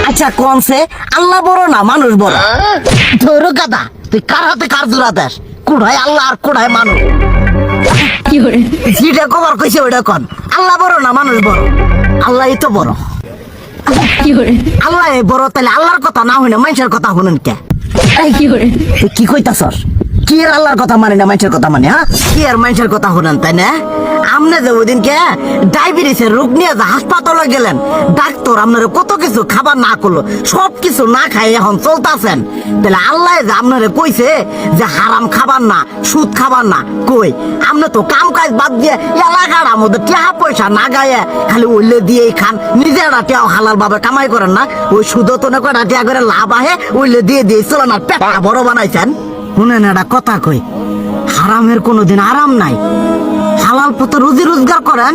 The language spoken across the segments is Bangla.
আচ্ছা কোনছে আল্লাহ বড় না মানুষ বড়? ধরো গাদা, তুই কার হাতে কার জোড়া দেশ? কোড়ায় আল্লাহ আর কোড়ায় মানুষ। যেটা কবার কইছে ওইটা কন। আল্লাহ বড় না মানুষ বড়? আল্লাহই তো বড়। আল্লাহ বড়, তাহলে আল্লাহর কথা না হইনা মানুষের কথা শুনেন কে? তুই কি কইতাছস? কি আর আল্লাহর কথা মানে না মানুষের কথা মানে? হ্যাঁ, কি আর মানুষের কথা শুনেন তাই না? আমনে যে ওই দিনকে ডায়াবেটিসের রোগ নিয়ে যে হাসপাতালে গেলেন, ডাক্তার আপনার কত কিছু খাবার না করলো, সব কিছু না খাই এখন চলতেছেন। তাহলে আল্লাহ যে আপনারে কইছে যে হারাম খাবার না, সুদ খাবার না, কই আপনি তো কাম কাজ বাদ দিয়ে এলাকার আমাদের টাকা পয়সা না গায়ে খালি ওইলে দিয়েই খান, নিজেরা টেও হালাল ভাবে কামাই করেন না, ওই সুদও তো না করে টিয়া করে লাভ আহে ওইলে দিয়ে দিয়ে চলেন আর পেটটা বড় বানাইছেন। শুনেন একটা কথা কই, হারামের কোনোদিন আরাম নাই। হালাল পথে রুজি রোজগার করেন,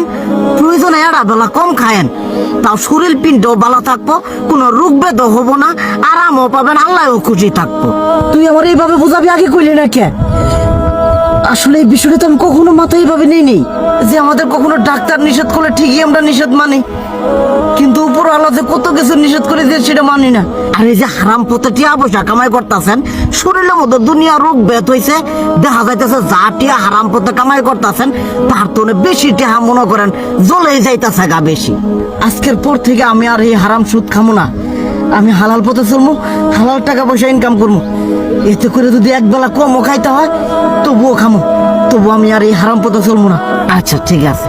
প্রয়োজনে এড়া বেলা কম খায়েন, তাও শরীর পিণ্ডও ভালো থাকবো, কোনো রোগ বেদও হবো না, আরামও পাবেন, আল্লাহও খুশি থাকবো। তুই আমার এইভাবে বুঝাবি আগে কইলি না কে? আসলে এই বিষয়টা তো আমি কখনো মাথায় এইভাবে নিইনি যে আমাদের কখনো ডাক্তার নিষেধ করলে ঠিকই আমরা নিষেধ মানি, কিন্তু উপর আল্লাহ যে কত কিছু নিষেধ করে দিয়ে সেটা মানি না। আর এই যে হারাম পথে টিয়া পয়সা কামাই করতেছেন, শরীরের মধ্যে দুনিয়া রোগ ব্যাত হয়েছে, দেখা যাইতেছে যা টিয়া হারাম পথে কামাই করতেছেন তার তো বেশি টিয়া মনে করেন জ্বলে যাইতেছে গা বেশি। আজকের পর থেকে আমি আর এই হারাম সুদ খামো না, আমি হালাল পথে চলবো, হালাল টাকা পয়সা ইনকাম করবো। এতে করে যদি একবেলা কমও খাইতে হয় তবুও খামো, তবু আমি আর এই হারাম পথে চলবো না। আচ্ছা ঠিক আছে।